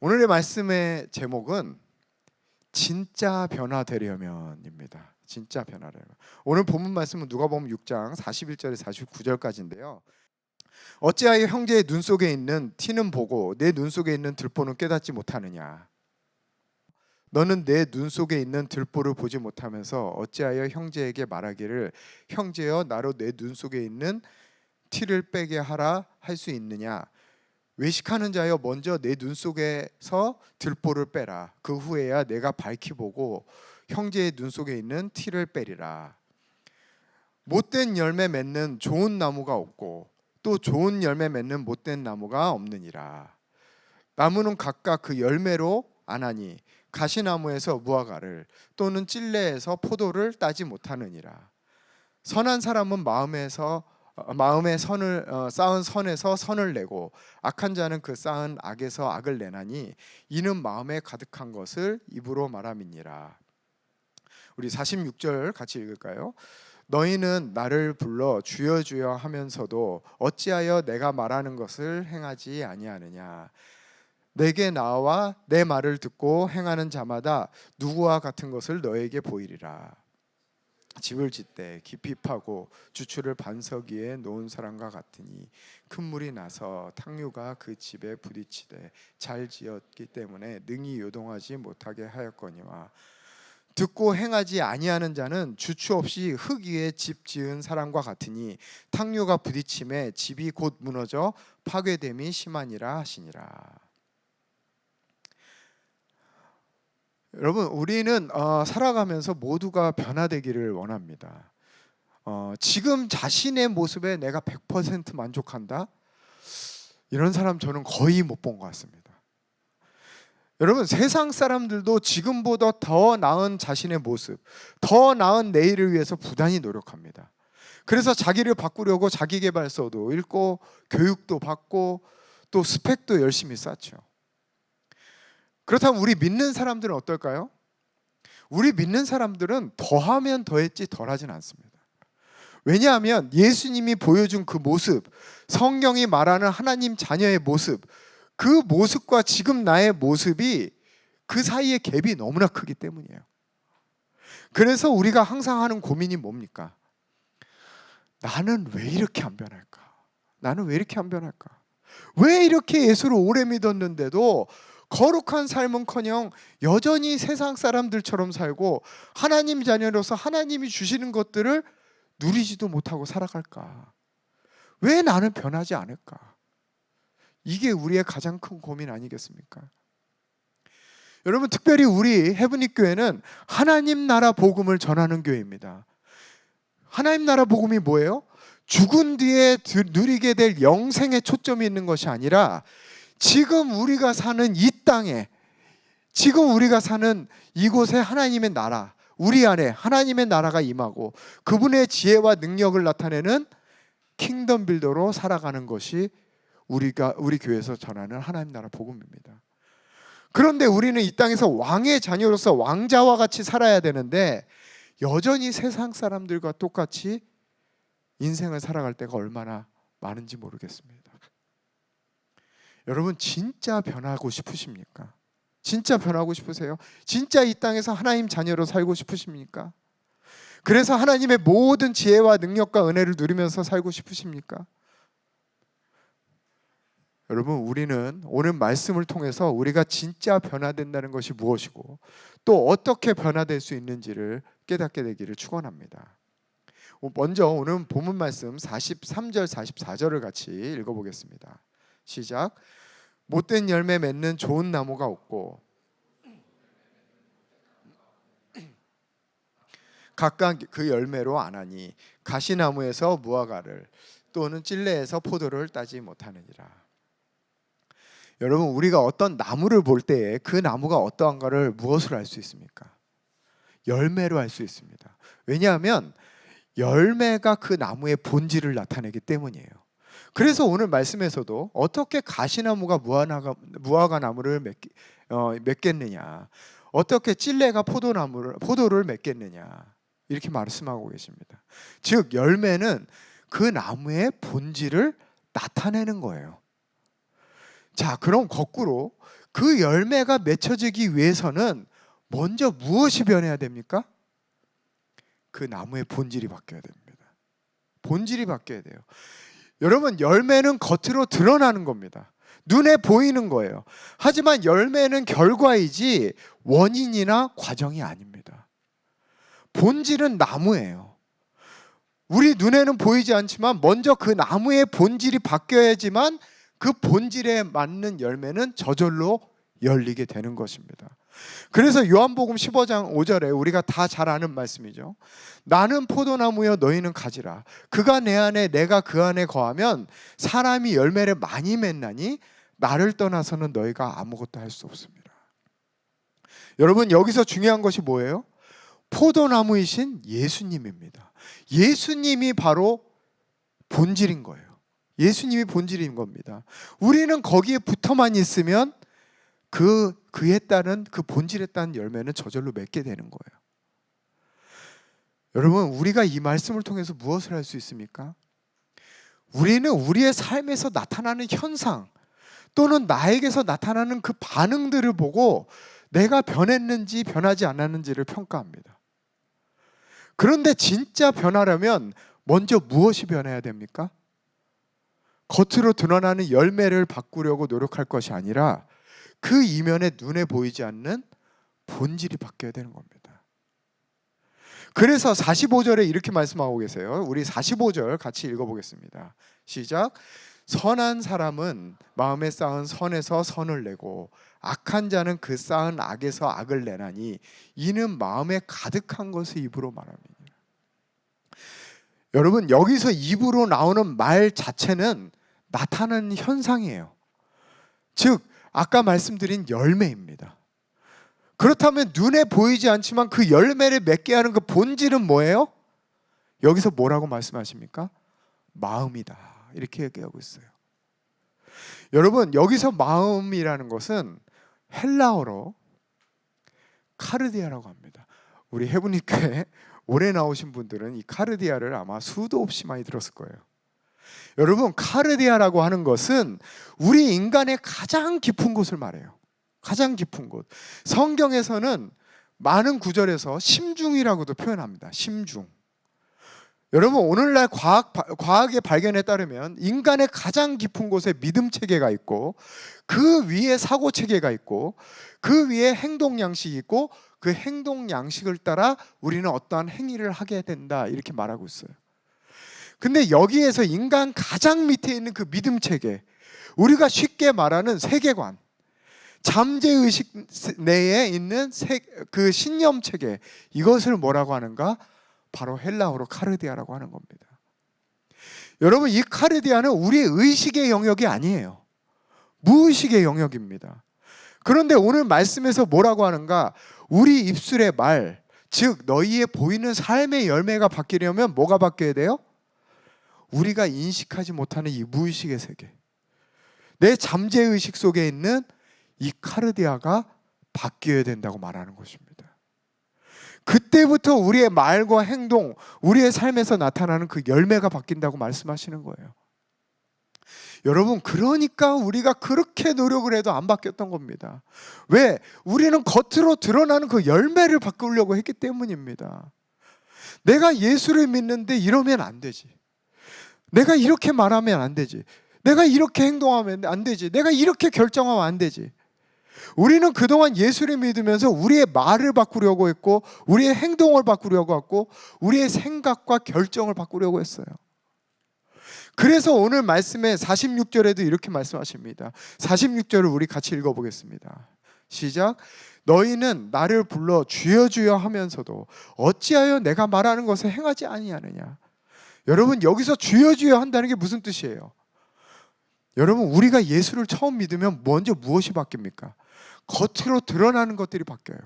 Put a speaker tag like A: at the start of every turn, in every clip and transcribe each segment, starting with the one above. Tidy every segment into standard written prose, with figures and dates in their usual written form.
A: 오늘의 말씀의 제목은 진짜 변화되려면입니다. 진짜 변화되려면. 오늘 본문 말씀은 누가복음 6장 41절에서 49절까지인데요. 어찌하여 형제의 눈 속에 있는 티는 보고 내 눈 속에 있는 들보는 깨닫지 못하느냐. 너는 내 눈 속에 있는 들보를 보지 못하면서 어찌하여 형제에게 말하기를 형제여 나로 내 눈 속에 있는 티를 빼게 하라 할 수 있느냐. 외식하는 자여 먼저 내 눈 속에서 들보를 빼라. 그 후에야 내가 밝히 보고 형제의 눈 속에 있는 티를 빼리라. 못된 열매 맺는 좋은 나무가 없고 또 좋은 열매 맺는 못된 나무가 없느니라. 나무는 각각 그 열매로 아나니 가시나무에서 무화과를 또는 찔레에서 포도를 따지 못하느니라. 선한 사람은 마음에 선을 쌓은 선에서 선을 내고 악한 자는 그 쌓은 악에서 악을 내나니 이는 마음에 가득한 것을 입으로 말함이니라. 우리 46절 같이 읽을까요? 너희는 나를 불러 주여 주여 하면서도 어찌하여 내가 말하는 것을 행하지 아니하느냐. 내게 나와 내 말을 듣고 행하는 자마다 누구와 같은 것을 너에게 보이리라. 집을 짓되 깊이 파고 주추를 반석 위에 놓은 사람과 같으니 큰 물이 나서 탕류가 그 집에 부딪히되 잘 지었기 때문에 능히 요동하지 못하게 하였거니와 듣고 행하지 아니하는 자는 주추 없이 흙 위에 집 지은 사람과 같으니 탕류가 부딪힘에 집이 곧 무너져 파괴됨이 심하니라 하시니라. 여러분, 우리는 살아가면서 모두가 변화되기를 원합니다. 지금 자신의 모습에 내가 100% 만족한다? 이런 사람 저는 거의 못 본 것 같습니다. 여러분, 세상 사람들도 지금보다 더 나은 자신의 모습, 더 나은 내일을 위해서 부단히 노력합니다. 그래서 자기를 바꾸려고 자기계발서도 읽고 교육도 받고 또 스펙도 열심히 쌓죠. 그렇다면 우리 믿는 사람들은 어떨까요? 우리 믿는 사람들은 더하면 더했지 덜하진 않습니다. 왜냐하면 예수님이 보여준 그 모습, 성경이 말하는 하나님 자녀의 모습, 그 모습과 지금 나의 모습이 그 사이의 갭이 너무나 크기 때문이에요. 그래서 우리가 항상 하는 고민이 뭡니까? 나는 왜 이렇게 안 변할까? 나는 왜 이렇게 안 변할까? 왜 이렇게 예수를 오래 믿었는데도 거룩한 삶은커녕 여전히 세상 사람들처럼 살고 하나님 자녀로서 하나님이 주시는 것들을 누리지도 못하고 살아갈까? 왜 나는 변하지 않을까? 이게 우리의 가장 큰 고민 아니겠습니까? 여러분, 특별히 우리 헤브닉 교회는 하나님 나라 복음을 전하는 교회입니다. 하나님 나라 복음이 뭐예요? 죽은 뒤에 누리게 될 영생에 초점이 있는 것이 아니라 지금 우리가 사는 이 땅에, 지금 우리가 사는 이곳에 하나님의 나라, 우리 안에 하나님의 나라가 임하고 그분의 지혜와 능력을 나타내는 킹덤 빌더로 살아가는 것이 우리 교회에서 전하는 하나님 나라 복음입니다. 그런데 우리는 이 땅에서 왕의 자녀로서 왕자와 같이 살아야 되는데 여전히 세상 사람들과 똑같이 인생을 살아갈 때가 얼마나 많은지 모르겠습니다. 여러분, 진짜 변하고 싶으십니까? 진짜 변하고 싶으세요? 진짜 이 땅에서 하나님 자녀로 살고 싶으십니까? 그래서 하나님의 모든 지혜와 능력과 은혜를 누리면서 살고 싶으십니까? 여러분, 우리는 오늘 말씀을 통해서 우리가 진짜 변화된다는 것이 무엇이고 또 어떻게 변화될 수 있는지를 깨닫게 되기를 축원합니다. 먼저 오늘 본문 말씀 43절 44절을 같이 읽어보겠습니다. 시작. 못된 열매 맺는 좋은 나무가 없고 각각 그 열매로 아나니 가시나무에서 무화과를 또는 찔레에서 포도를 따지 못하느니라. 여러분, 우리가 어떤 나무를 볼 때에 그 나무가 어떠한가를 무엇으로 알 수 있습니까? 열매로 알 수 있습니다. 왜냐하면 열매가 그 나무의 본질을 나타내기 때문이에요. 그래서 오늘 말씀에서도 어떻게 가시나무가 무화과 나무를 맺겠느냐, 어떻게 찔레가 포도를 맺겠느냐, 이렇게 말씀하고 계십니다. 즉 열매는 그 나무의 본질을 나타내는 거예요. 자, 그럼 거꾸로 그 열매가 맺혀지기 위해서는 먼저 무엇이 변해야 됩니까? 그 나무의 본질이 바뀌어야 됩니다. 본질이 바뀌어야 돼요. 여러분, 열매는 겉으로 드러나는 겁니다. 눈에 보이는 거예요. 하지만 열매는 결과이지 원인이나 과정이 아닙니다. 본질은 나무예요. 우리 눈에는 보이지 않지만 먼저 그 나무의 본질이 바뀌어야지만 그 본질에 맞는 열매는 저절로 열리게 되는 것입니다. 그래서 요한복음 15장 5절에 우리가 다 잘 아는 말씀이죠. 나는 포도나무여 너희는 가지라. 그가 내 안에 내가 그 안에 거하면 사람이 열매를 많이 맺나니 나를 떠나서는 너희가 아무것도 할 수 없습니다. 여러분, 여기서 중요한 것이 뭐예요? 포도나무이신 예수님입니다. 예수님이 바로 본질인 거예요. 예수님이 본질인 겁니다. 우리는 거기에 붙어만 있으면 그에 따른 그 본질에 따른 열매는 저절로 맺게 되는 거예요. 여러분, 우리가 이 말씀을 통해서 무엇을 할 수 있습니까? 우리는 우리의 삶에서 나타나는 현상 또는 나에게서 나타나는 그 반응들을 보고 내가 변했는지 변하지 않았는지를 평가합니다. 그런데 진짜 변하려면 먼저 무엇이 변해야 됩니까? 겉으로 드러나는 열매를 바꾸려고 노력할 것이 아니라 그 이면에 눈에 보이지 않는 본질이 바뀌어야 되는 겁니다. 그래서 45절에 이렇게 말씀하고 계세요. 우리 45절 같이 읽어보겠습니다. 시작. 선한 사람은 마음에 쌓은 선에서 선을 내고 악한 자는 그 쌓은 악에서 악을 내나니 이는 마음에 가득한 것을 입으로 말합니다. 여러분, 여기서 입으로 나오는 말 자체는 나타나는 현상이에요. 즉 아까 말씀드린 열매입니다. 그렇다면 눈에 보이지 않지만 그 열매를 맺게 하는 그 본질은 뭐예요? 여기서 뭐라고 말씀하십니까? 마음이다, 이렇게 얘기하고 있어요. 여러분, 여기서 마음이라는 것은 헬라어로 카르디아라고 합니다. 우리 해분이 교회 오래 나오신 분들은 이 카르디아를 아마 수도 없이 많이 들었을 거예요. 여러분, 카르디아라고 하는 것은 우리 인간의 가장 깊은 곳을 말해요. 가장 깊은 곳. 성경에서는 많은 구절에서 심중이라고도 표현합니다. 심중. 여러분, 오늘날 과학의 발견에 따르면 인간의 가장 깊은 곳에 믿음 체계가 있고 그 위에 사고 체계가 있고 그 위에 행동 양식이 있고 그 행동 양식을 따라 우리는 어떠한 행위를 하게 된다, 이렇게 말하고 있어요. 근데 여기에서 인간 가장 밑에 있는 그 믿음 체계, 우리가 쉽게 말하는 세계관, 잠재의식 내에 있는 그 신념 체계, 이것을 뭐라고 하는가? 바로 헬라어로 카르디아라고 하는 겁니다. 여러분, 이 카르디아는 우리의 의식의 영역이 아니에요. 무의식의 영역입니다. 그런데 오늘 말씀에서 뭐라고 하는가? 우리 입술의 말, 즉 너희의 보이는 삶의 열매가 바뀌려면 뭐가 바뀌어야 돼요? 우리가 인식하지 못하는 이 무의식의 세계, 내 잠재의식 속에 있는 이 카르디아가 바뀌어야 된다고 말하는 것입니다. 그때부터 우리의 말과 행동, 우리의 삶에서 나타나는 그 열매가 바뀐다고 말씀하시는 거예요. 여러분, 그러니까 우리가 그렇게 노력을 해도 안 바뀌었던 겁니다. 왜? 우리는 겉으로 드러나는 그 열매를 바꾸려고 했기 때문입니다. 내가 예수를 믿는데 이러면 안 되지. 내가 이렇게 말하면 안 되지. 내가 이렇게 행동하면 안 되지. 내가 이렇게 결정하면 안 되지. 우리는 그동안 예수를 믿으면서 우리의 말을 바꾸려고 했고 우리의 행동을 바꾸려고 했고 우리의 생각과 결정을 바꾸려고 했어요. 그래서 오늘 말씀에 46절에도 이렇게 말씀하십니다. 46절을 우리 같이 읽어보겠습니다. 시작. 너희는 나를 불러 주여 주여 하면서도 어찌하여 내가 말하는 것을 행하지 아니하느냐. 여러분, 여기서 주여 주여 한다는 게 무슨 뜻이에요? 여러분, 우리가 예수를 처음 믿으면 먼저 무엇이 바뀝니까? 겉으로 드러나는 것들이 바뀌어요.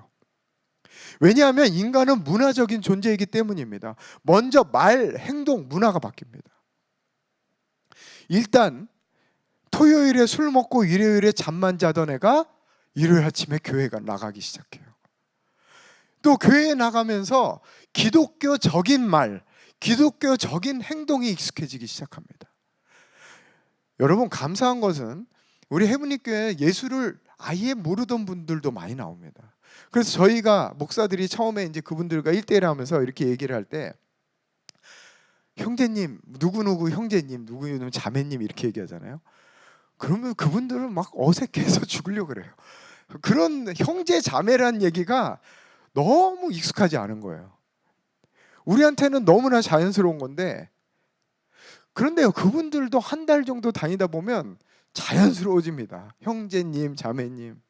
A: 왜냐하면 인간은 문화적인 존재이기 때문입니다. 먼저 말, 행동, 문화가 바뀝니다. 일단 토요일에 술 먹고 일요일에 잠만 자던 애가 일요일 아침에 교회가 나가기 시작해요. 또 교회에 나가면서 기독교적인 말, 기독교적인 행동이 익숙해지기 시작합니다. 여러분, 감사한 것은 우리 헤븐리 교회 예수를 아예 모르던 분들도 많이 나옵니다. 그래서 저희가 목사들이 처음에 이제 그분들과 1대1 하면서 이렇게 얘기를 할 때 형제님, 누구누구 형제님, 누구누구 자매님 이렇게 얘기하잖아요. 그러면 그분들은 막 어색해서 죽으려고 그래요. 그런 형제 자매라는 얘기가 너무 익숙하지 않은 거예요. 우리한테는 너무나 자연스러운 건데, 그런데요, 그분들도 한 달 정도 다니다 보면 자연스러워집니다. 형제님, 자매님.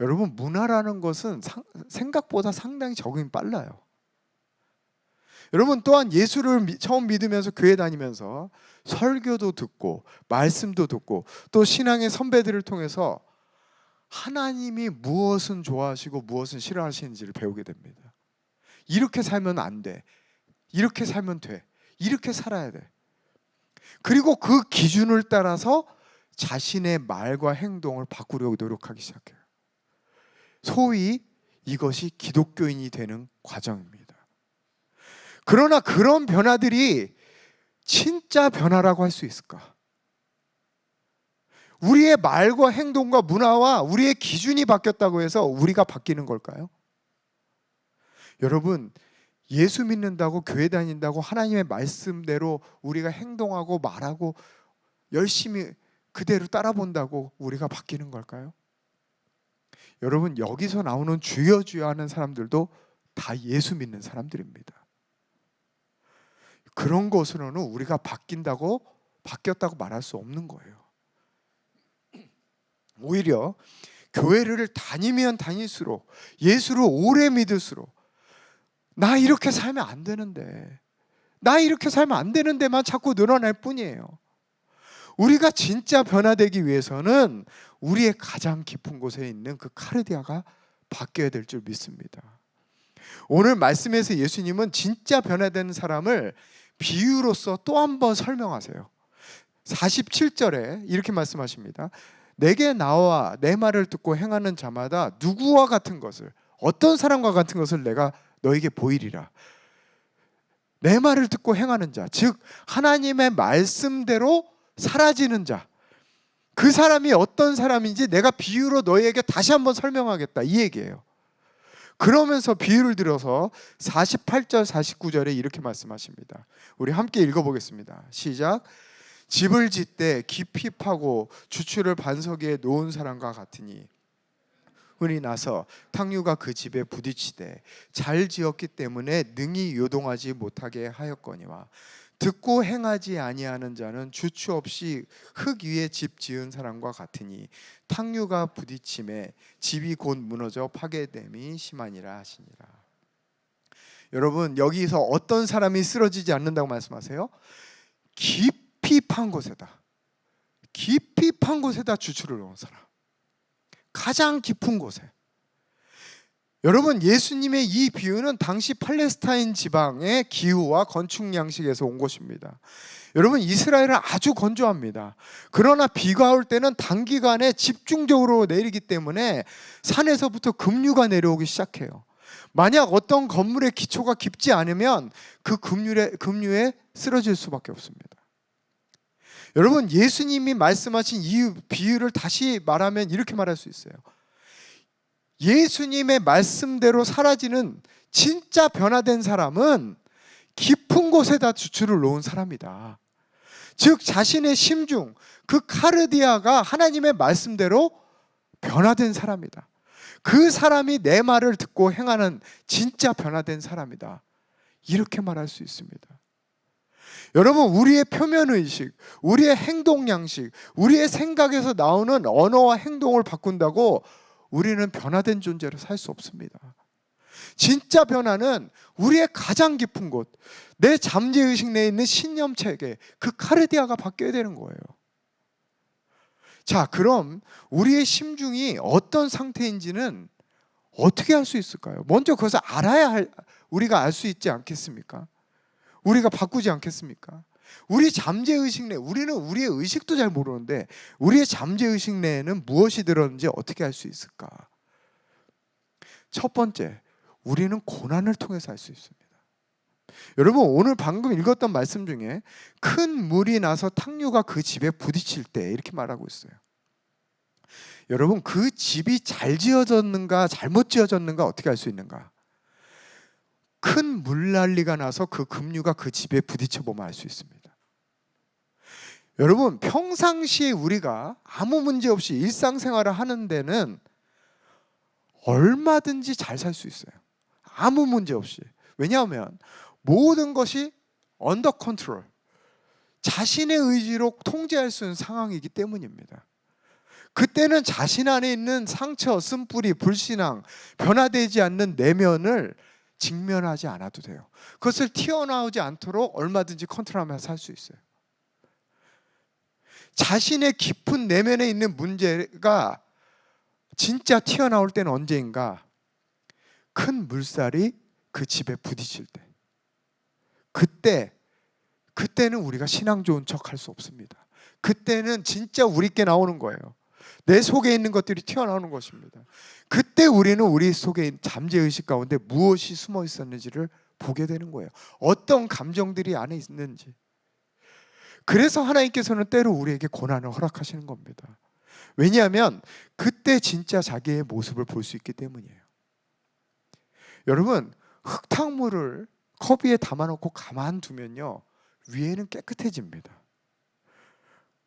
A: 여러분, 문화라는 것은 생각보다 상당히 적응이 빨라요. 여러분, 또한 예수를 처음 믿으면서 교회 다니면서 설교도 듣고 말씀도 듣고 또 신앙의 선배들을 통해서 하나님이 무엇은 좋아하시고 무엇은 싫어하시는지를 배우게 됩니다. 이렇게 살면 안 돼. 이렇게 살면 돼. 이렇게 살아야 돼. 그리고 그 기준을 따라서 자신의 말과 행동을 바꾸려고 노력하기 시작해요. 소위 이것이 기독교인이 되는 과정입니다. 그러나 그런 변화들이 진짜 변화라고 할 수 있을까? 우리의 말과 행동과 문화와 우리의 기준이 바뀌었다고 해서 우리가 바뀌는 걸까요? 여러분, 예수 믿는다고 교회 다닌다고 하나님의 말씀대로 우리가 행동하고 말하고 열심히 그대로 따라본다고 우리가 바뀌는 걸까요? 여러분, 여기서 나오는 주여 주여 하는 사람들도 다 예수 믿는 사람들입니다. 그런 것으로는 우리가 바뀌었다고 말할 수 없는 거예요. 오히려 교회를 다니면 다닐수록, 예수를 오래 믿을수록 나 이렇게 살면 안 되는데, 나 이렇게 살면 안 되는데만 자꾸 늘어날 뿐이에요. 우리가 진짜 변화되기 위해서는 우리의 가장 깊은 곳에 있는 그 카르디아가 바뀌어야 될 줄 믿습니다. 오늘 말씀에서 예수님은 진짜 변화되는 사람을 비유로서 또 한 번 설명하세요. 47절에 이렇게 말씀하십니다. 내게 나와 내 말을 듣고 행하는 자마다 누구와 같은 것을, 어떤 사람과 같은 것을 내가 너에게 보이리라. 내 말을 듣고 행하는 자, 즉 하나님의 말씀대로 사라지는 자, 그 사람이 어떤 사람인지 내가 비유로 너희에게 다시 한번 설명하겠다, 이 얘기예요. 그러면서 비유를 들어서 48절 49절에 이렇게 말씀하십니다. 우리 함께 읽어보겠습니다. 시작. 집을 짓되 깊이 파고 주추를 반석 위에 놓은 사람과 같으니 운이 나서 탕류가 그 집에 부딪히되 잘 지었기 때문에 능히 요동하지 못하게 하였거니와 듣고 행하지 아니하는 자는 주추 없이 흙 위에 집 지은 사람과 같으니 탕류가 부딪힘에 집이 곧 무너져 파괴됨이 심하니라 하시니라. 여러분, 여기서 어떤 사람이 쓰러지지 않는다고 말씀하세요? 깊이 판 곳에다, 깊이 판 곳에다 주추를 놓은 사람, 가장 깊은 곳에. 여러분, 예수님의 이 비유는 당시 팔레스타인 지방의 기후와 건축 양식에서 온 것입니다. 여러분, 이스라엘은 아주 건조합니다. 그러나 비가 올 때는 단기간에 집중적으로 내리기 때문에 산에서부터 급류가 내려오기 시작해요. 만약 어떤 건물의 기초가 깊지 않으면 그 급류에 쓰러질 수밖에 없습니다. 여러분, 예수님이 말씀하신 이 비유를 다시 말하면 이렇게 말할 수 있어요. 예수님의 말씀대로 사라지는 진짜 변화된 사람은 깊은 곳에다 주추를 놓은 사람이다. 즉 자신의 심중, 그 카르디아가 하나님의 말씀대로 변화된 사람이다. 그 사람이 내 말을 듣고 행하는 진짜 변화된 사람이다. 이렇게 말할 수 있습니다. 여러분, 우리의 표면의식, 우리의 행동 양식, 우리의 생각에서 나오는 언어와 행동을 바꾼다고 우리는 변화된 존재로 살 수 없습니다. 진짜 변화는 우리의 가장 깊은 곳, 내 잠재의식 내에 있는 신념체계, 그 카르디아가 바뀌어야 되는 거예요. 자, 그럼 우리의 심중이 어떤 상태인지는 어떻게 알 수 있을까요? 먼저 그것을 우리가 알 수 있지 않겠습니까? 우리가 바꾸지 않겠습니까? 우리 잠재의식 내, 우리는 우리의 의식도 잘 모르는데 우리의 잠재의식 내에는 무엇이 들었는지 어떻게 알 수 있을까? 첫 번째, 우리는 고난을 통해서 알 수 있습니다. 여러분, 오늘 방금 읽었던 말씀 중에 큰 물이 나서 탕류가 그 집에 부딪힐 때 이렇게 말하고 있어요. 여러분, 그 집이 잘 지어졌는가 잘못 지어졌는가 어떻게 알 수 있는가? 큰 물난리가 나서 그 급류가 그 집에 부딪혀 보면 알 수 있습니다. 여러분, 평상시에 우리가 아무 문제 없이 일상생활을 하는 데는 얼마든지 잘 살 수 있어요. 아무 문제 없이. 왜냐하면 모든 것이 언더 컨트롤, 자신의 의지로 통제할 수 있는 상황이기 때문입니다. 그때는 자신 안에 있는 상처, 쓴뿌리, 불신앙, 변화되지 않는 내면을 직면하지 않아도 돼요. 그것을 튀어나오지 않도록 얼마든지 컨트롤하면서 살 수 있어요. 자신의 깊은 내면에 있는 문제가 진짜 튀어나올 때는 언제인가? 큰 물살이 그 집에 부딪힐 때, 그때는 우리가 신앙 좋은 척 할 수 없습니다. 그때는 진짜 우리께 나오는 거예요. 내 속에 있는 것들이 튀어나오는 것입니다. 그때 우리는 우리 속에 잠재의식 가운데 무엇이 숨어 있었는지를 보게 되는 거예요. 어떤 감정들이 안에 있는지. 그래서 하나님께서는 때로 우리에게 고난을 허락하시는 겁니다. 왜냐하면 그때 진짜 자기의 모습을 볼 수 있기 때문이에요. 여러분, 흙탕물을 컵 위에 담아놓고 가만두면요, 위에는 깨끗해집니다.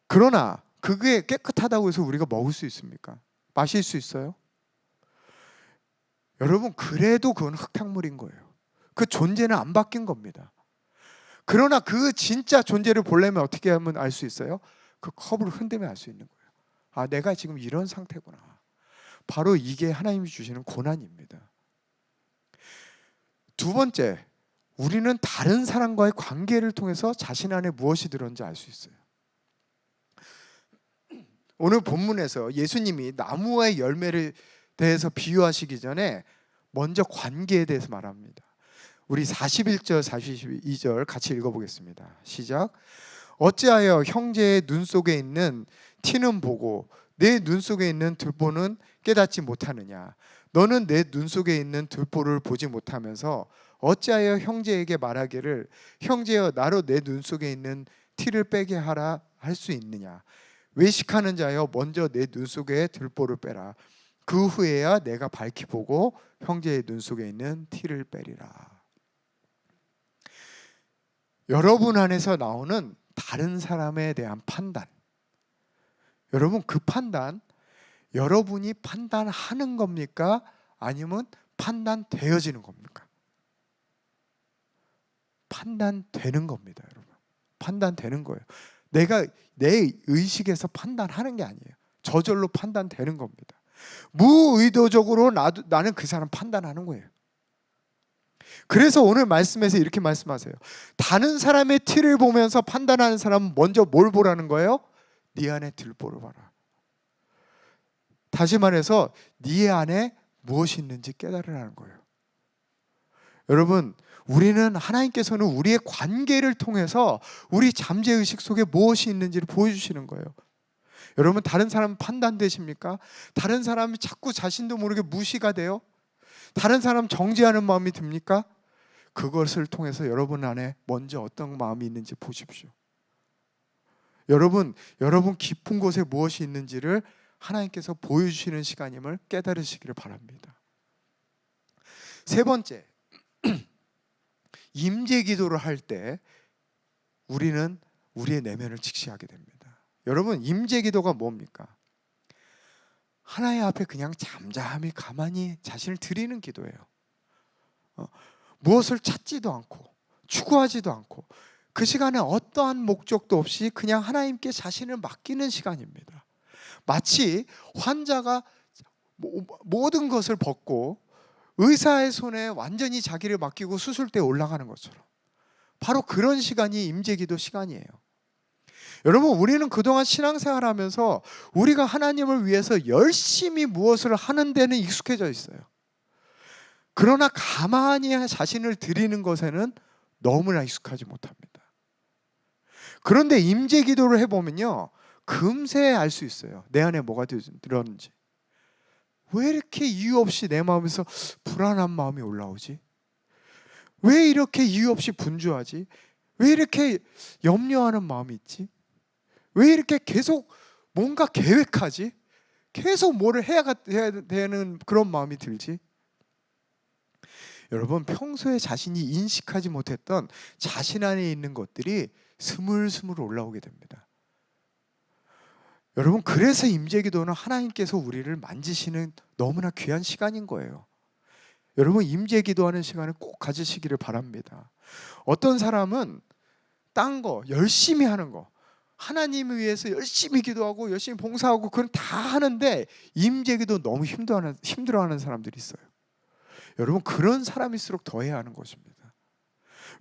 A: 그러나 그게 깨끗하다고 해서 우리가 먹을 수 있습니까? 마실 수 있어요? 여러분, 그래도 그건 흙탕물인 거예요. 그 존재는 안 바뀐 겁니다. 그러나 그 진짜 존재를 보려면 어떻게 하면 알 수 있어요? 그 컵을 흔들면 알 수 있는 거예요. 아, 내가 지금 이런 상태구나. 바로 이게 하나님이 주시는 고난입니다. 두 번째, 우리는 다른 사람과의 관계를 통해서 자신 안에 무엇이 들었는지 알 수 있어요. 오늘 본문에서 예수님이 나무와의 열매를 대해서 비유하시기 전에 먼저 관계에 대해서 말합니다. 우리 41절, 42절 같이 읽어보겠습니다. 시작. 어찌하여 형제의 눈 속에 있는 티는 보고 내 눈 속에 있는 들보는 깨닫지 못하느냐? 너는 내 눈 속에 있는 들보를 보지 못하면서 어찌하여 형제에게 말하기를 형제여 나로 내 눈 속에 있는 티를 빼게 하라 할 수 있느냐? 외식하는 자여 먼저 내 눈 속에 들보를 빼라. 그 후에야 내가 밝히 보고 형제의 눈 속에 있는 티를 빼리라. 여러분 안에서 나오는 다른 사람에 대한 판단, 여러분, 그 판단 여러분이 판단하는 겁니까? 아니면 판단되어지는 겁니까? 판단되는 겁니다, 여러분. 판단되는 거예요. 내가 내 의식에서 판단하는 게 아니에요. 저절로 판단되는 겁니다. 무의도적으로 나는 그 사람 판단하는 거예요. 그래서 오늘 말씀에서 이렇게 말씀하세요. 다른 사람의 티를 보면서 판단하는 사람은 먼저 뭘 보라는 거예요? 네 안에 들보를 봐라. 다시 말해서 네 안에 무엇이 있는지 깨달으라는 거예요. 여러분, 우리는 하나님께서는 우리의 관계를 통해서 우리 잠재의식 속에 무엇이 있는지를 보여주시는 거예요. 여러분, 다른 사람 판단되십니까? 다른 사람이 자꾸 자신도 모르게 무시가 돼요? 다른 사람 정죄하는 마음이 듭니까? 그것을 통해서 여러분 안에 먼저 어떤 마음이 있는지 보십시오. 여러분 깊은 곳에 무엇이 있는지를 하나님께서 보여주시는 시간임을 깨달으시기를 바랍니다. 세 번째, 임재 기도를 할 때 우리는 우리의 내면을 직시하게 됩니다. 여러분, 임재 기도가 뭡니까? 하나님 앞에 그냥 잠잠히 가만히 자신을 드리는 기도예요. 무엇을 찾지도 않고 추구하지도 않고 그 시간에 어떠한 목적도 없이 그냥 하나님께 자신을 맡기는 시간입니다. 마치 환자가 모든 것을 벗고 의사의 손에 완전히 자기를 맡기고 수술대에 올라가는 것처럼 바로 그런 시간이 임재기도 시간이에요. 여러분, 우리는 그동안 신앙생활하면서 우리가 하나님을 위해서 열심히 무엇을 하는 데는 익숙해져 있어요. 그러나 가만히 자신을 드리는 것에는 너무나 익숙하지 못합니다. 그런데 임재기도를 해보면요, 금세 알 수 있어요. 내 안에 뭐가 들었는지. 왜 이렇게 이유 없이 내 마음에서 불안한 마음이 올라오지? 왜 이렇게 이유 없이 분주하지? 왜 이렇게 염려하는 마음이 있지? 왜 이렇게 계속 뭔가 계획하지? 계속 뭐를 해야 되는 그런 마음이 들지? 여러분, 평소에 자신이 인식하지 못했던 자신 안에 있는 것들이 스물스물 올라오게 됩니다. 여러분, 그래서 임재기도는 하나님께서 우리를 만지시는 너무나 귀한 시간인 거예요. 여러분, 임재기도하는 시간을 꼭 가지시기를 바랍니다. 어떤 사람은 딴 거 열심히 하는 거, 하나님을 위해서 열심히 기도하고 열심히 봉사하고 그건 다 하는데 임재기도 너무 힘들어하는 사람들이 있어요. 여러분, 그런 사람일수록 더 해야 하는 것입니다.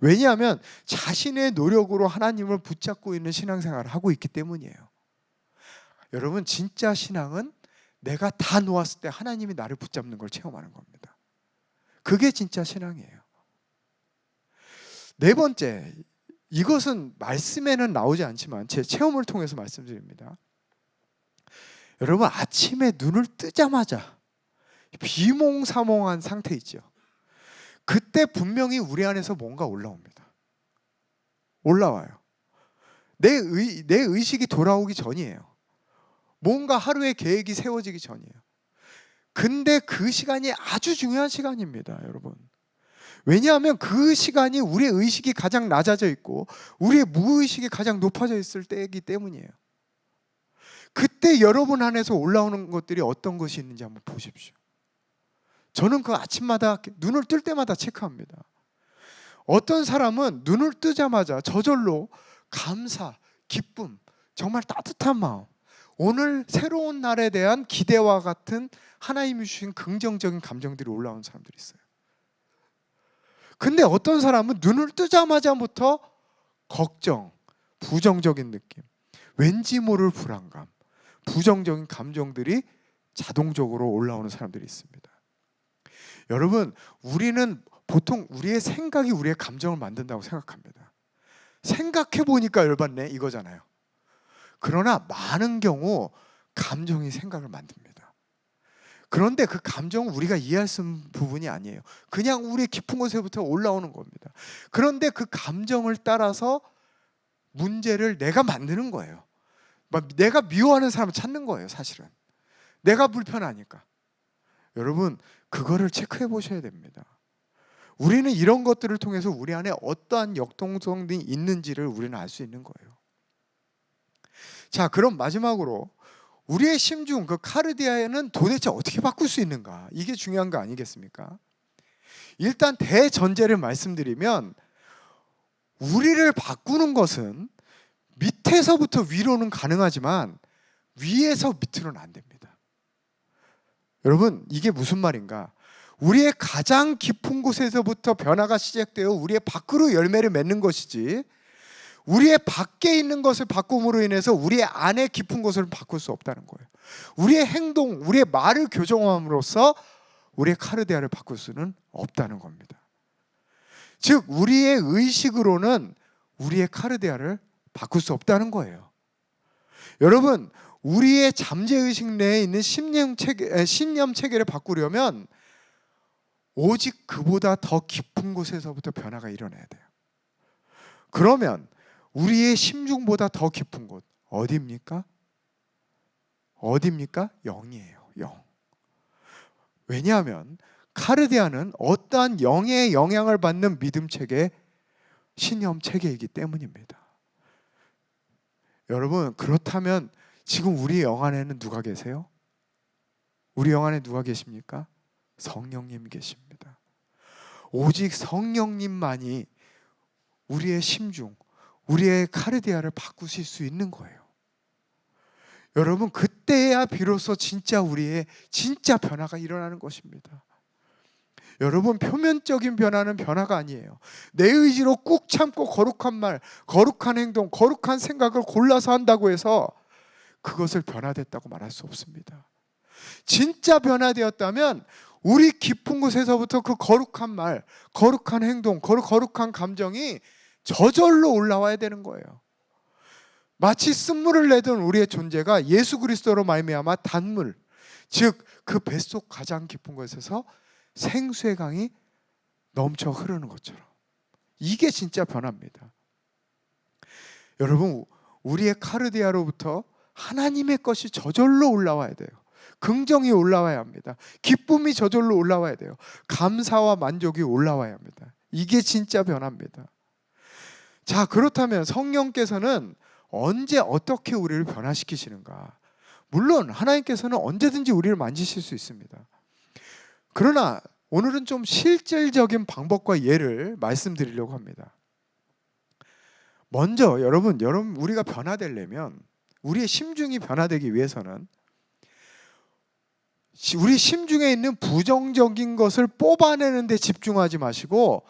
A: 왜냐하면 자신의 노력으로 하나님을 붙잡고 있는 신앙생활을 하고 있기 때문이에요. 여러분, 진짜 신앙은 내가 다 놓았을 때 하나님이 나를 붙잡는 걸 체험하는 겁니다. 그게 진짜 신앙이에요. 네 번째, 이것은 말씀에는 나오지 않지만 제 체험을 통해서 말씀드립니다. 여러분, 아침에 눈을 뜨자마자 비몽사몽한 상태 있죠. 그때 분명히 우리 안에서 뭔가 올라옵니다. 올라와요. 내 의식이 돌아오기 전이에요. 뭔가 하루의 계획이 세워지기 전이에요. 근데 그 시간이 아주 중요한 시간입니다, 여러분. 왜냐하면 그 시간이 우리의 의식이 가장 낮아져 있고 우리의 무의식이 가장 높아져 있을 때이기 때문이에요. 그때 여러분 안에서 올라오는 것들이 어떤 것이 있는지 한번 보십시오. 저는 그 아침마다 눈을 뜰 때마다 체크합니다. 어떤 사람은 눈을 뜨자마자 저절로 감사, 기쁨, 정말 따뜻한 마음, 오늘 새로운 날에 대한 기대와 같은 하나님이 주신 긍정적인 감정들이 올라오는 사람들이 있어요. 근데 어떤 사람은 눈을 뜨자마자부터 걱정, 부정적인 느낌, 왠지 모를 불안감, 부정적인 감정들이 자동적으로 올라오는 사람들이 있습니다. 여러분, 우리는 보통 우리의 생각이 우리의 감정을 만든다고 생각합니다. 생각해 보니까 열받네 이거잖아요. 그러나 많은 경우 감정이 생각을 만듭니다. 그런데 그 감정은 우리가 이해할 수 있는 부분이 아니에요. 그냥 우리의 깊은 곳에부터 올라오는 겁니다. 그런데 그 감정을 따라서 문제를 내가 만드는 거예요. 내가 미워하는 사람을 찾는 거예요, 사실은. 내가 불편하니까. 여러분, 그거를 체크해 보셔야 됩니다. 우리는 이런 것들을 통해서 우리 안에 어떠한 역동성이 있는지를 우리는 알 수 있는 거예요. 자, 그럼 마지막으로 우리의 심중, 그 카르디아는 도대체 어떻게 바꿀 수 있는가? 이게 중요한 거 아니겠습니까? 일단 대전제를 말씀드리면 우리를 바꾸는 것은 밑에서부터 위로는 가능하지만 위에서 밑으로는 안 됩니다. 여러분, 이게 무슨 말인가? 우리의 가장 깊은 곳에서부터 변화가 시작되어 우리의 밖으로 열매를 맺는 것이지 우리의 밖에 있는 것을 바꿈으로 인해서 우리의 안에 깊은 곳을 바꿀 수 없다는 거예요. 우리의 행동, 우리의 말을 교정함으로써 우리의 카르디아를 바꿀 수는 없다는 겁니다. 즉 우리의 의식으로는 우리의 카르디아를 바꿀 수 없다는 거예요. 여러분, 우리의 잠재의식 내에 있는 신념 체계를 바꾸려면 오직 그보다 더 깊은 곳에서부터 변화가 일어나야 돼요. 그러면 우리의 심중보다 더 깊은 곳 어디입니까? 어디입니까? 영이에요. 영. 왜냐하면 카르디아는 어떠한 영의 영향을 받는 믿음 체계, 신념 체계이기 때문입니다. 여러분, 그렇다면 지금 우리 영 안에는 누가 계세요? 우리 영 안에 누가 계십니까? 성령님 계십니다. 오직 성령님만이 우리의 심중, 우리의 카르디아를 바꾸실 수 있는 거예요. 여러분, 그때야 비로소 진짜 우리의 진짜 변화가 일어나는 것입니다. 여러분, 표면적인 변화는 변화가 아니에요. 내 의지로 꾹 참고 거룩한 말, 거룩한 행동, 거룩한 생각을 골라서 한다고 해서 그것을 변화됐다고 말할 수 없습니다. 진짜 변화되었다면 우리 깊은 곳에서부터 그 거룩한 말, 거룩한 행동, 거룩한 감정이 저절로 올라와야 되는 거예요. 마치 쓴물을 내던 우리의 존재가 예수 그리스도로 말미암아 단물, 즉 그 뱃속 가장 깊은 곳에서 생수의 강이 넘쳐 흐르는 것처럼, 이게 진짜 변화입니다. 여러분, 우리의 카르디아로부터 하나님의 것이 저절로 올라와야 돼요. 긍정이 올라와야 합니다. 기쁨이 저절로 올라와야 돼요. 감사와 만족이 올라와야 합니다. 이게 진짜 변화입니다. 자, 그렇다면 성령께서는 언제 어떻게 우리를 변화시키시는가? 물론 하나님께서는 언제든지 우리를 만지실 수 있습니다. 그러나 오늘은 좀 실질적인 방법과 예를 말씀드리려고 합니다. 먼저 여러분 우리가 변화되려면, 우리의 심중이 변화되기 위해서는 우리 심중에 있는 부정적인 것을 뽑아내는 데 집중하지 마시고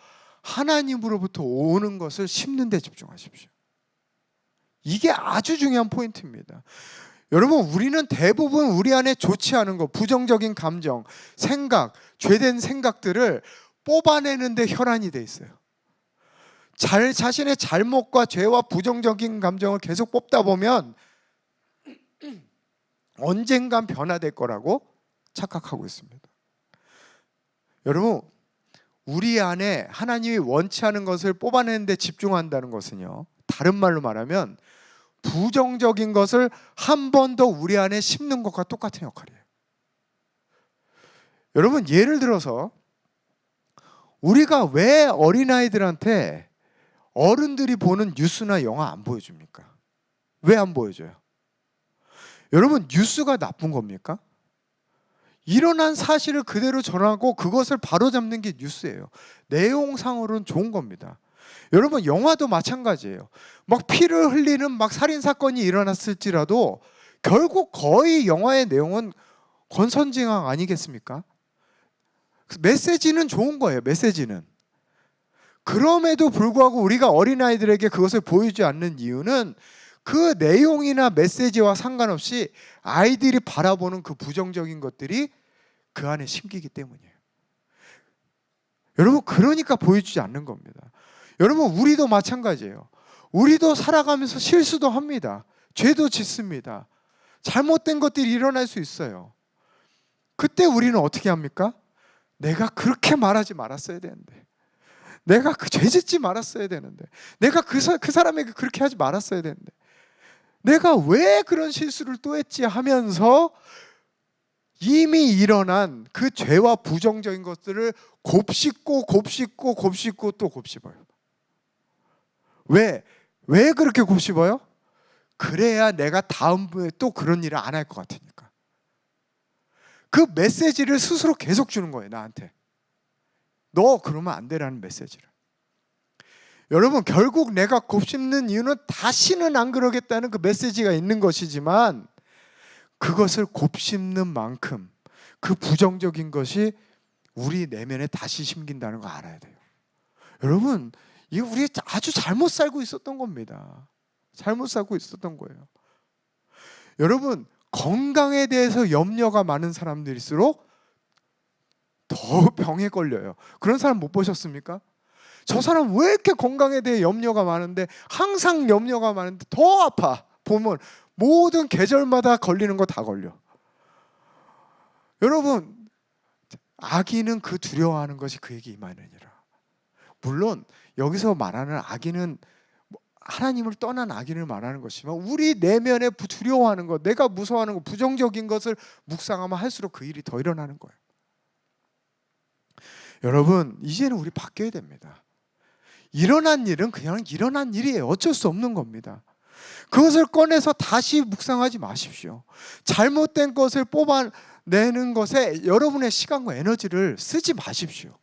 A: 하나님으로부터 오는 것을 심는 데 집중하십시오. 이게 아주 중요한 포인트입니다. 여러분, 우리는 대부분 우리 안에 좋지 않은 것, 부정적인 감정, 생각, 죄된 생각들을 뽑아내는 데 혈안이 돼 있어요. 자신의 잘못과 죄와 부정적인 감정을 계속 뽑다 보면 언젠간 변화될 거라고 착각하고 있습니다. 여러분, 우리 안에 하나님이 원치 않은 것을 뽑아내는 데 집중한다는 것은요, 다른 말로 말하면 부정적인 것을 한 번 더 우리 안에 심는 것과 똑같은 역할이에요. 여러분, 예를 들어서 우리가 왜 어린아이들한테 어른들이 보는 뉴스나 영화 안 보여줍니까? 왜 안 보여줘요? 여러분, 뉴스가 나쁜 겁니까? 일어난 사실을 그대로 전하고 그것을 바로잡는 게 뉴스예요. 내용상으로는 좋은 겁니다. 여러분, 영화도 마찬가지예요. 막 피를 흘리는 막 살인사건이 일어났을지라도 결국 거의 영화의 내용은 권선징악 아니겠습니까? 메시지는 좋은 거예요. 메시지는. 그럼에도 불구하고 우리가 어린아이들에게 그것을 보여주지 않는 이유는 그 내용이나 메시지와 상관없이 아이들이 바라보는 그 부정적인 것들이 그 안에 심기기 때문이에요. 여러분, 그러니까 보여주지 않는 겁니다. 여러분, 우리도 마찬가지예요. 우리도 살아가면서 실수도 합니다. 죄도 짓습니다. 잘못된 것들이 일어날 수 있어요. 그때 우리는 어떻게 합니까? 내가 그렇게 말하지 말았어야 되는데, 내가 그 죄 짓지 말았어야 되는데, 내가 그 사람에게 그렇게 하지 말았어야 되는데, 내가 왜 그런 실수를 또 했지 하면서 이미 일어난 그 죄와 부정적인 것들을 곱씹고 또 곱씹어요. 왜 그렇게 곱씹어요? 그래야 내가 다음번에 또 그런 일을 안 할 것 같으니까. 그 메시지를 스스로 계속 주는 거예요, 나한테. 너 그러면 안 되라는 메시지를. 여러분, 결국 내가 곱씹는 이유는 다시는 안 그러겠다는 그 메시지가 있는 것이지만, 그것을 곱씹는 만큼 그 부정적인 것이 우리 내면에 다시 심긴다는 거 알아야 돼요. 여러분, 이거 우리 아주 잘못 살고 있었던 겁니다. 잘못 살고 있었던 거예요. 여러분, 건강에 대해서 염려가 많은 사람들일수록 더 병에 걸려요. 그런 사람 못 보셨습니까? 저 사람 왜 이렇게 건강에 대해 염려가 많은데, 항상 염려가 많은데 더 아파. 보면 모든 계절마다 걸리는 거 다 걸려. 여러분, 악인은 그 두려워하는 것이 그에게 임하느니라. 물론 여기서 말하는 악인은 하나님을 떠난 악인을 말하는 것이지만, 우리 내면에 두려워하는 것, 내가 무서워하는 것, 부정적인 것을 묵상하면 할수록 그 일이 더 일어나는 거예요. 여러분, 이제는 우리 바뀌어야 됩니다. 일어난 일은 그냥 일어난 일이에요. 어쩔 수 없는 겁니다. 그것을 꺼내서 다시 묵상하지 마십시오. 잘못된 것을 뽑아내는 것에 여러분의 시간과 에너지를 쓰지 마십시오.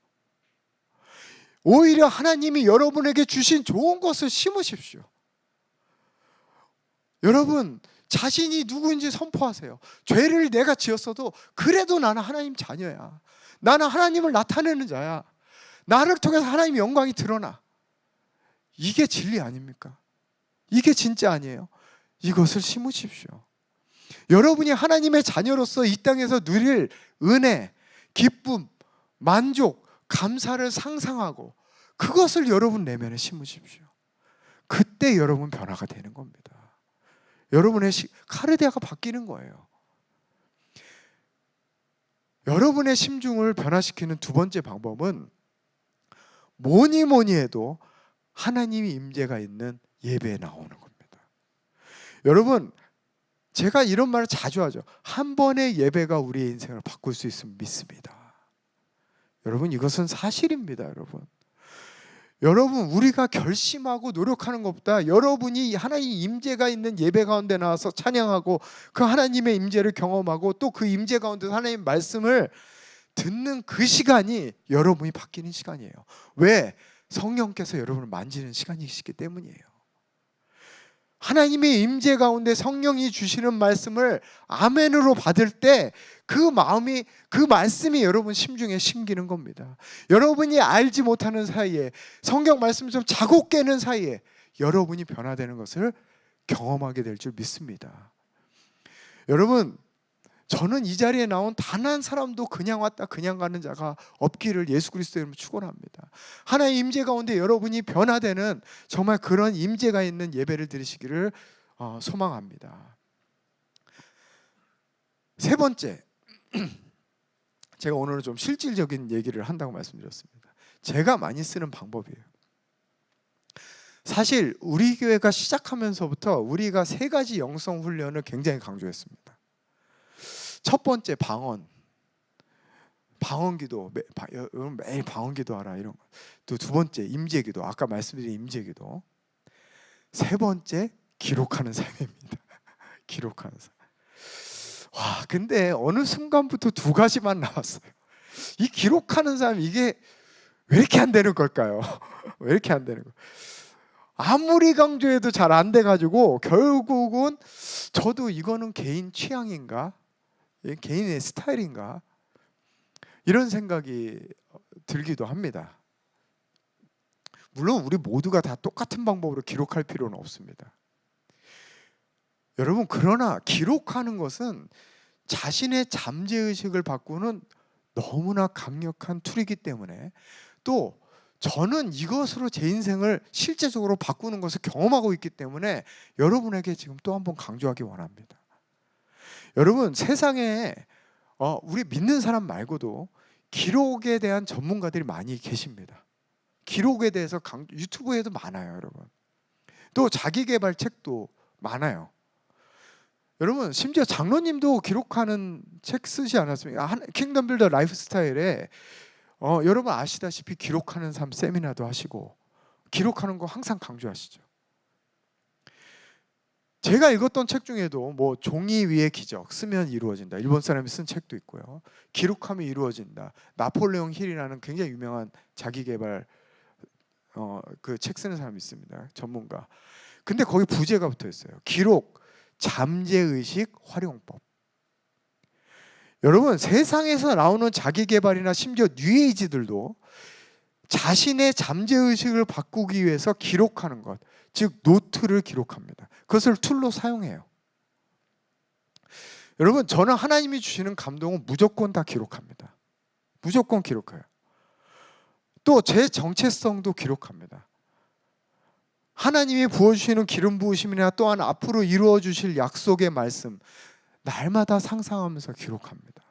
A: 오히려 하나님이 여러분에게 주신 좋은 것을 심으십시오. 여러분, 자신이 누구인지 선포하세요. 죄를 내가 지었어도 그래도 나는 하나님 자녀야. 나는 하나님을 나타내는 자야. 나를 통해서 하나님의 영광이 드러나. 이게 진리 아닙니까? 이게 진짜 아니에요? 이것을 심으십시오. 여러분이 하나님의 자녀로서 이 땅에서 누릴 은혜, 기쁨, 만족, 감사를 상상하고 그것을 여러분 내면에 심으십시오. 그때 여러분 변화가 되는 겁니다. 여러분의 카르디아가 바뀌는 거예요. 여러분의 심중을 변화시키는 두 번째 방법은 뭐니 해도 하나님의 임재가 있는 예배에 나오는 겁니다. 여러분, 제가 이런 말을 자주 하죠. 한 번의 예배가 우리의 인생을 바꿀 수 있으면 믿습니다. 여러분, 이것은 사실입니다. 여러분, 우리가 결심하고 노력하는 것보다 여러분이 하나님 임재가 있는 예배 가운데 나와서 찬양하고 그 하나님의 임재를 경험하고 또 그 임재 가운데서 하나님 말씀을 듣는 그 시간이 여러분이 바뀌는 시간이에요. 왜? 성령께서 여러분을 만지는 시간이시기 때문이에요. 하나님의 임재 가운데 성령이 주시는 말씀을 아멘으로 받을 때 그 마음이, 그 말씀이 여러분 심중에 심기는 겁니다. 여러분이 알지 못하는 사이에, 성경 말씀 좀 자고 깨는 사이에 여러분이 변화되는 것을 경험하게 될 줄 믿습니다. 여러분, 저는 이 자리에 나온 단 한 사람도 그냥 왔다 그냥 가는 자가 없기를 예수 그리스도의 이름으로 축원합니다. 하나의 임재 가운데 여러분이 변화되는 정말 그런 임재가 있는 예배를 드리시기를 소망합니다. 세 번째, 제가 오늘은 좀 실질적인 얘기를 한다고 말씀드렸습니다. 제가 많이 쓰는 방법이에요. 사실 우리 교회가 시작하면서부터 우리가 세 가지 영성 훈련을 굉장히 강조했습니다. 첫 번째, 방언기도, 여러분 매일 방언기도 하라, 이런 거. 또 두 번째, 임재기도, 아까 말씀드린 임재기도. 세 번째, 기록하는 삶입니다. 기록하는 삶. 와, 근데 어느 순간부터 두 가지만 나왔어요. 이 기록하는 삶, 이게 왜 이렇게 안 되는 걸까요? 왜 이렇게 안 되는 거예요? 아무리 강조해도 잘 안 돼가지고 결국은 저도 이거는 개인 취향인가? 개인의 스타일인가? 이런 생각이 들기도 합니다. 물론 우리 모두가 다 똑같은 방법으로 기록할 필요는 없습니다. 여러분, 그러나 기록하는 것은 자신의 잠재의식을 바꾸는 너무나 강력한 툴이기 때문에, 또 저는 이것으로 제 인생을 실제적으로 바꾸는 것을 경험하고 있기 때문에 여러분에게 지금 또 한 번 강조하기 원합니다. 여러분, 세상에 우리 믿는 사람 말고도 기록에 대한 전문가들이 많이 계십니다. 기록에 대해서 유튜브에도 많아요, 여러분. 또 자기개발 책도 많아요. 여러분, 심지어 장로님도 기록하는 책 쓰지 않았습니까? 킹덤 빌더 라이프 스타일에 여러분 아시다시피 기록하는 삶 세미나도 하시고 기록하는 거 항상 강조하시죠. 제가 읽었던 책 중에도 뭐 종이 위의 기적, 쓰면 이루어진다, 일본 사람이 쓴 책도 있고요. 기록하면 이루어진다, 나폴레옹 힐이라는 굉장히 유명한 자기개발 그 책 쓰는 사람이 있습니다, 전문가. 근데 거기 부제가 붙어 있어요. 기록, 잠재의식 활용법. 여러분, 세상에서 나오는 자기개발이나 심지어 뉴에이지들도 자신의 잠재의식을 바꾸기 위해서 기록하는 것, 즉 노트를 기록합니다. 그것을 툴로 사용해요. 여러분, 저는 하나님이 주시는 감동은 무조건 다 기록합니다. 무조건 기록해요. 또 제 정체성도 기록합니다. 하나님이 부어주시는 기름 부으심이나 또한 앞으로 이루어 주실 약속의 말씀, 날마다 상상하면서 기록합니다.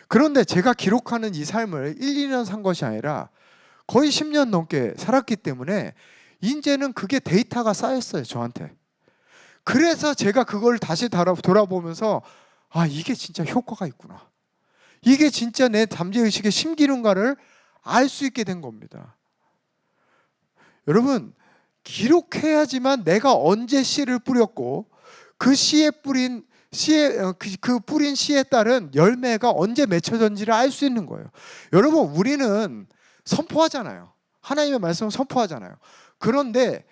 A: 그런데 제가 기록하는 이 삶을 1, 2년 산 것이 아니라 거의 10년 넘게 살았기 때문에 이제는 그게 데이터가 쌓였어요, 저한테. 그래서 제가 그걸 다시 돌아보면서 이게 진짜 효과가 있구나, 이게 진짜 내 잠재의식에 심기는가를 알 수 있게 된 겁니다. 여러분, 기록해야지만 내가 언제 씨를 뿌렸고 그 뿌린 씨에 따른 열매가 언제 맺혀졌는지를 알 수 있는 거예요. 여러분, 우리는 선포하잖아요. 하나님의 말씀을 선포하잖아요. 그런데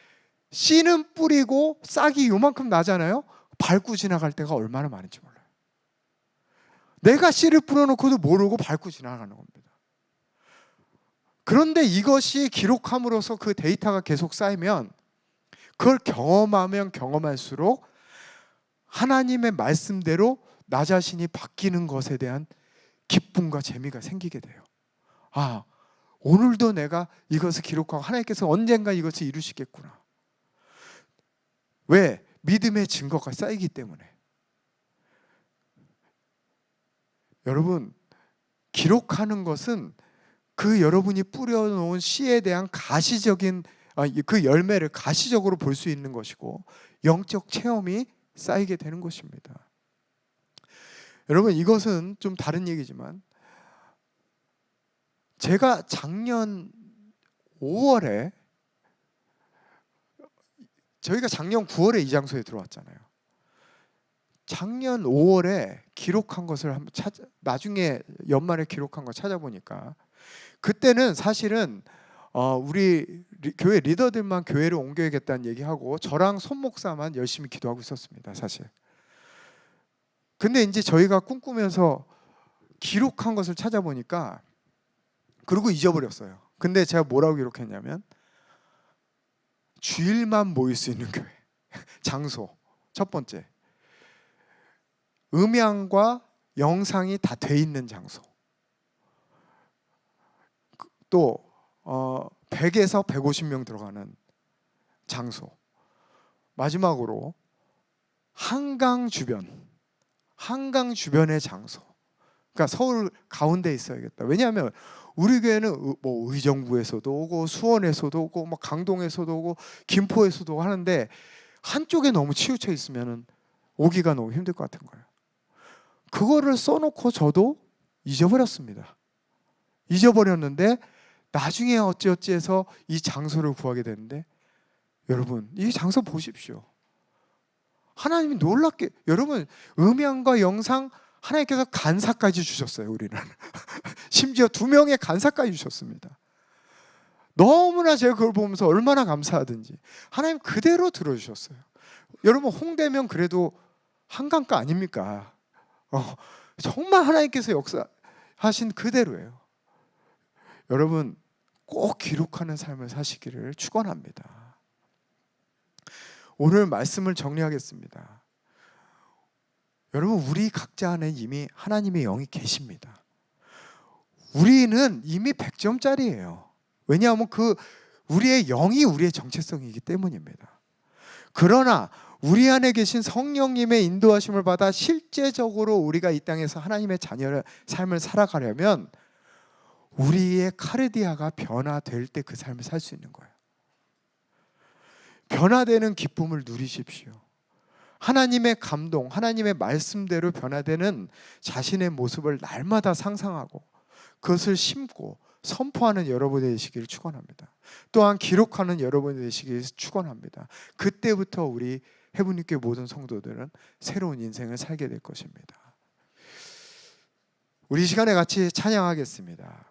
A: 씨는 뿌리고 싹이 요만큼 나잖아요. 밟고 지나갈 때가 얼마나 많은지 몰라요. 내가 씨를 뿌려놓고도 모르고 밟고 지나가는 겁니다. 그런데 이것이 기록함으로써 그 데이터가 계속 쌓이면, 그걸 경험하면 경험할수록 하나님의 말씀대로 나 자신이 바뀌는 것에 대한 기쁨과 재미가 생기게 돼요. 오늘도 내가 이것을 기록하고 하나님께서 언젠가 이것을 이루시겠구나. 왜? 믿음의 증거가 쌓이기 때문에. 여러분, 기록하는 것은 그 여러분이 뿌려놓은 씨에 대한 가시적인 그 열매를 가시적으로 볼 수 있는 것이고 영적 체험이 쌓이게 되는 것입니다. 여러분, 이것은 좀 다른 얘기지만 제가 작년 5월에, 저희가 작년 9월에 이 장소에 들어왔잖아요. 작년 5월에 기록한 것을 한번 나중에 연말에 기록한 거 찾아보니까, 그때는 사실은 우리 교회 리더들만 교회를 옮겨야겠다는 얘기하고 저랑 손 목사만 열심히 기도하고 있었습니다, 사실. 근데 이제 저희가 꿈꾸면서 기록한 것을 찾아보니까, 그리고 잊어버렸어요. 근데 제가 뭐라고 기록했냐면, 주일만 모일 수 있는 교회. 장소 첫 번째, 음향과 영상이 다 돼 있는 장소, 또 100에서 150명 들어가는 장소, 마지막으로 한강 주변의 장소. 그러니까 서울 가운데에 있어야겠다. 왜냐하면 우리 교회는 뭐 의정부에서도 오고 수원에서도 오고 뭐 강동에서도 오고 김포에서도 오고 하는데, 한쪽에 너무 치우쳐 있으면 오기가 너무 힘들 것 같은 거예요. 그거를 써놓고 저도 잊어버렸습니다. 잊어버렸는데 나중에 어찌어찌해서 이 장소를 구하게 되는데, 여러분, 이 장소 보십시오. 하나님이 놀랍게, 여러분, 음향과 영상 하나님께서 간사까지 주셨어요. 우리는 심지어 2명의 간사까지 주셨습니다. 너무나 제가 그걸 보면서 얼마나 감사하든지 하나님 그대로 들어주셨어요. 여러분, 홍대면 그래도 한강가 아닙니까? 정말 하나님께서 역사하신 그대로예요. 여러분, 꼭 기록하는 삶을 사시기를 축원합니다. 오늘 말씀을 정리하겠습니다. 여러분, 우리 각자 안에 이미 하나님의 영이 계십니다. 우리는 이미 100점짜리예요. 왜냐하면 우리의 영이 우리의 정체성이기 때문입니다. 그러나 우리 안에 계신 성령님의 인도하심을 받아 실제적으로 우리가 이 땅에서 하나님의 자녀의 삶을 살아가려면 우리의 카르디아가 변화될 때 그 삶을 살 수 있는 거예요. 변화되는 기쁨을 누리십시오. 하나님의 감동, 하나님의 말씀대로 변화되는 자신의 모습을 날마다 상상하고 그것을 심고 선포하는 여러분이 되시기를 축원합니다. 또한 기록하는 여러분이 되시기를 축원합니다. 그때부터 우리 해분님께 모든 성도들은 새로운 인생을 살게 될 것입니다. 우리 시간에 같이 찬양하겠습니다.